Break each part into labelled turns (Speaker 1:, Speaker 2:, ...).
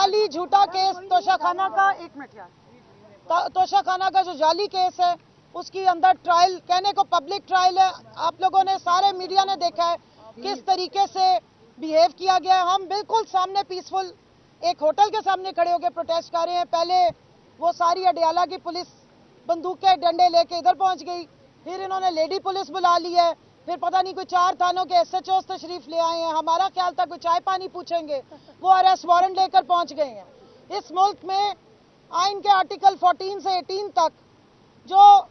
Speaker 1: जाली झूठा केस तोशाखाना का, एक मिनट यार, तोशाखाना का जो जाली केस है उसकी अंदर ट्रायल, कहने को पब्लिक ट्रायल है, आप लोगों ने सारे मीडिया ने देखा है किस तरीके से बिहेव किया गया है। हम बिल्कुल सामने पीसफुल एक होटल के सामने खड़े होकर प्रोटेस्ट कर रहे हैं। पहले वो सारी अडियाला की पुलिस बंदूक के डंडे लेके इधर पहुंच गई, फिर इन्होंने लेडी पुलिस बुला ली है, फिर पता नहीं कोई 4 थानों के SHOs तशरीफ ले आए हैं। हमारा ख्याल था कोई चाय पानी पूछेंगे, वो अरेस्ट वारंट लेकर पहुंच गए हैं। इस मुल्क में आइन के आर्टिकल 14 से 18 तक जो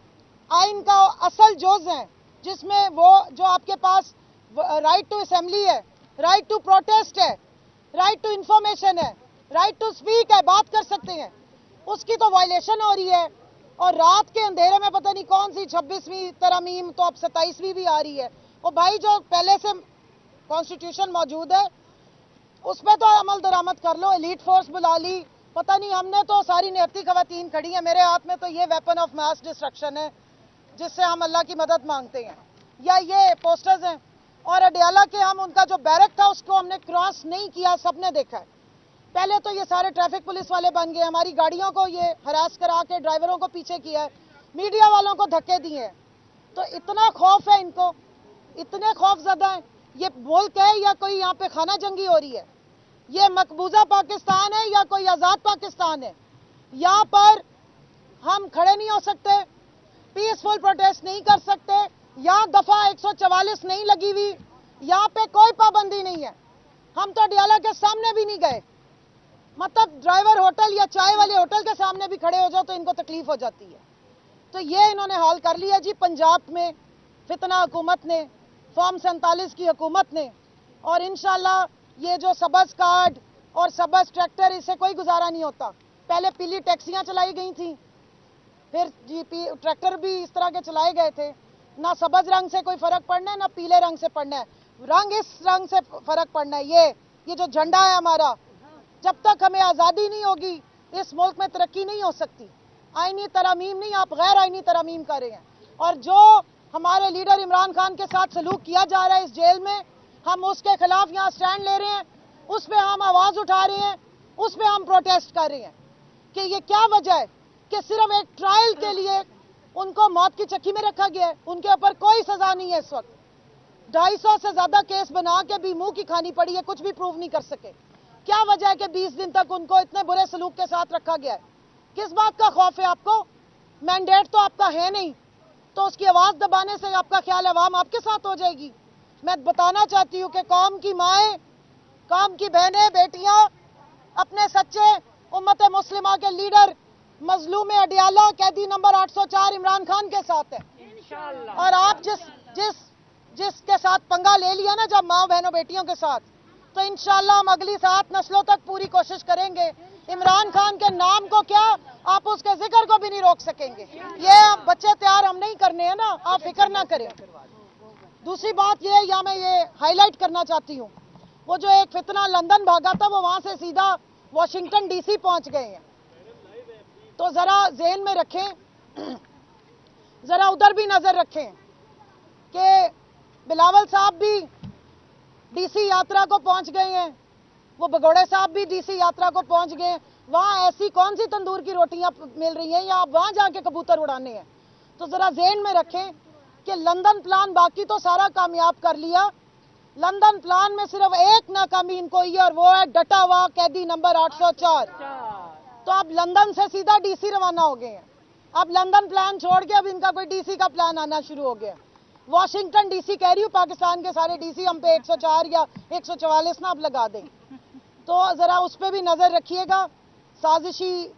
Speaker 1: आइन का असल जोज है, जिसमें वो जो आपके पास राइट टू असेंबली है, राइट टू प्रोटेस्ट है, राइट टू इंफॉर्मेशन है, राइट टू स्पीक है, बात कर सकते हैं, उसकी तो वायलेशन हो रही है। और रात के अंधेरे में पता नहीं कौन सी 26वीं तरमीम, तो अब 27वीं भी आ रही है। और भाई जो पहले से कॉन्स्टिट्यूशन मौजूद है उस पर तो अमल दरामद कर लो। एलीट फोर्स बुला ली, पता नहीं, हमने तो सारी नियति खवातीन खड़ी हैं। मेरे हाथ में तो ये वेपन ऑफ मास डिस्ट्रक्शन है जिससे हम अल्लाह की मदद मांगते हैं, या ये पोस्टर्स हैं। और अडियाला के हम उनका जो बैरक था उसको हमने क्रॉस नहीं किया, सबने देखा है। पहले तो ये सारे ट्रैफिक पुलिस वाले बन गए, हमारी गाड़ियों को ये हरास करा के ड्राइवरों को पीछे किया है, मीडिया वालों को धक्के दिए हैं। तो इतना खौफ है इनको, इतने खौफजदा हैं। ये मुल्क है या कोई यहाँ पे खाना जंगी हो रही है? ये मकबूजा पाकिस्तान है या कोई आज़ाद पाकिस्तान है? यहाँ पर हम खड़े नहीं हो सकते, पीसफुल प्रोटेस्ट नहीं कर सकते, यहाँ दफा 144 नहीं लगी हुई, यहाँ पे कोई पाबंदी नहीं है। हम तो अडियाला के सामने भी नहीं गए, मतलब ड्राइवर होटल या चाय वाले होटल के सामने भी खड़े हो जाओ तो इनको तकलीफ हो जाती है। तो ये इन्होंने हाल कर लिया जी पंजाब में फितना हुकूमत ने, फॉर्म 47 की हुकूमत ने। और इंशाल्लाह ये जो सबज कार्ड और सबज ट्रैक्टर, इससे कोई गुजारा नहीं होता। पहले पीली टैक्सियां चलाई गई थी, फिर जीपी ट्रैक्टर भी इस तरह के चलाए गए थे। ना सबज रंग से कोई फर्क पड़ना है, ना पीले रंग से पड़ना है, रंग इस रंग से फर्क पड़ना है। ये जो झंडा है हमारा, जब तक हमें आज़ादी नहीं होगी इस मुल्क में तरक्की नहीं हो सकती। आईनी तरामीम नहीं, आप गैर आईनी तरामीम कर रहे हैं। और जो हमारे लीडर इमरान खान के साथ सलूक किया जा रहा है इस जेल में, हम उसके खिलाफ यहाँ स्टैंड ले रहे हैं, उस पर हम आवाज़ उठा रहे हैं, उस पर हम प्रोटेस्ट कर रहे हैं कि ये क्या वजह है कि सिर्फ एक ट्रायल के लिए उनको मौत की चक्की में रखा गया है। उनके ऊपर कोई सजा नहीं है। इस वक्त 250 से ज्यादा केस बना के भी मुंह की खानी पड़ी है, कुछ भी प्रूव नहीं कर सके। क्या वजह है कि 20 दिन तक उनको इतने बुरे सलूक के साथ रखा गया है? किस बात का खौफ है आपको? मैंडेट तो आपका है नहीं, तो उसकी आवाज दबाने से आपका ख्याल अवाम आपके साथ हो जाएगी? मैं बताना चाहती हूँ कि कौम की माएं, कौम की बहनें, बेटियां अपने सच्चे उम्मत मुस्लिमा के लीडर मजलूम अडियाला कैदी नंबर 804 इमरान खान के साथ है। और आप जिसके साथ पंगा ले लिया ना जब माँ बहनों बेटियों के साथ, तो इंशाल्लाह हम अगली 7 नस्लों तक पूरी कोशिश करेंगे। इमरान खान के नाम को क्या, आप उसके जिक्र को भी नहीं रोक सकेंगे। ये बच्चे तैयार हम नहीं करने हैं ना, आप फिक्र ना करें। दूसरी बात ये, या मैं ये हाईलाइट करना चाहती हूँ, वो जो एक फितना लंदन भागा था वो वहां से सीधा वाशिंगटन DC पहुंच गए हैं। तो जरा ज़हन में रखें, जरा उधर भी नजर रखें कि बिलावल साहब भी DC यात्रा को पहुंच गए हैं, वो भगोड़े साहब भी DC यात्रा को पहुंच गए हैं। वहां ऐसी कौन सी तंदूर की रोटियां मिल रही हैं, या आप वहां जाके कबूतर उड़ाने हैं? तो जरा ज़हन में रखें कि लंदन प्लान बाकी तो सारा कामयाब कर लिया, लंदन प्लान में सिर्फ एक नाकामी इनको हुई और वो है डटा हुआ कैदी नंबर 804। तो अब लंदन से सीधा DC रवाना हो गए हैं। अब लंदन प्लान छोड़ के अब इनका कोई DC का प्लान आना शुरू हो गया। वाशिंगटन DC कह रही हूँ, पाकिस्तान के सारे DC हम पे 104 या 144 ना अब लगा दें। तो जरा उस पर भी नजर रखिएगा, साजिशी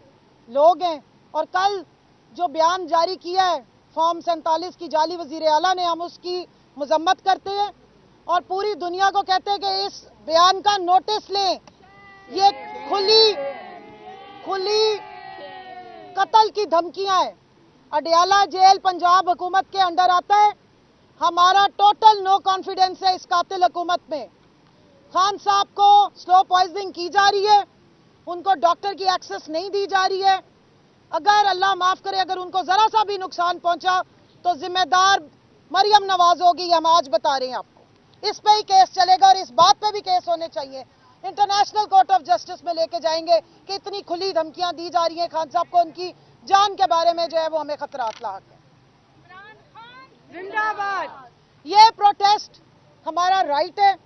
Speaker 1: लोग हैं। और कल जो बयान जारी किया है फॉर्म 47 की जाली वजीर आला ने, हम उसकी मजम्मत करते हैं और पूरी दुनिया को कहते हैं कि इस बयान का नोटिस लें। ये खुली कत्ल की धमकियां हैं। अडियाला जेल पंजाब हुकूमत के अंडर आता है। हमारा टोटल नो कॉन्फिडेंस है इस कातिल हुकूमत में। खान साहब को स्लो पॉइजनिंग की जा रही है, उनको डॉक्टर की एक्सेस नहीं दी जा रही है। अगर अल्लाह माफ करे, अगर उनको जरा सा भी नुकसान पहुंचा तो जिम्मेदार मरियम नवाज होगी, हम आज बता रहे हैं आपको। इस पे ही केस चलेगा और इस बात पे भी केस होने चाहिए इंटरनेशनल कोर्ट ऑफ जस्टिस में लेके जाएंगे कि इतनी खुली धमकियां दी जा रही हैं खान साहब को, उनकी जान के बारे में जो है वो हमें खतरात लाक है।
Speaker 2: जिंदाबाद।
Speaker 1: ये प्रोटेस्ट हमारा राइट है,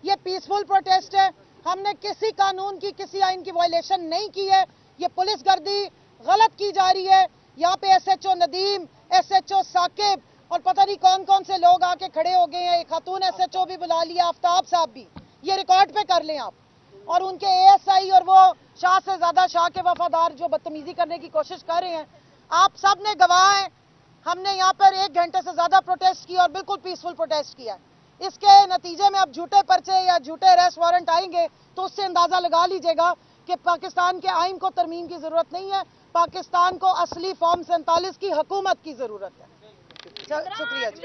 Speaker 1: ये पीसफुल प्रोटेस्ट है, हमने किसी कानून की किसी आइन की वायलेशन नहीं की है। ये पुलिस गर्दी गलत की जा रही है। यहाँ पे एसएचओ नदीम, एसएचओ साकिब और पता नहीं कौन कौन से लोग आके खड़े हो गए हैं। एक खातून एसएचओ भी बुला लिया, आफ्ताब साहब भी, ये रिकॉर्ड पे कर लें आप। और उनके एएसआई और वो शाह से ज्यादा शाह के वफादार जो बदतमीजी करने की कोशिश कर रहे हैं, आप सब ने गवाह हैं। हमने यहाँ पर 1 घंटे से ज्यादा प्रोटेस्ट किया और बिल्कुल पीसफुल प्रोटेस्ट किया। इसके नतीजे में अब झूठे पर्चे या झूठे अरेस्ट वारंट आएंगे तो उससे अंदाजा लगा लीजिएगा कि पाकिस्तान के आइन को तरमीम की जरूरत नहीं है, पाकिस्तान को असली फॉर्म 47 की हुकूमत की जरूरत है। शुक्रिया जी।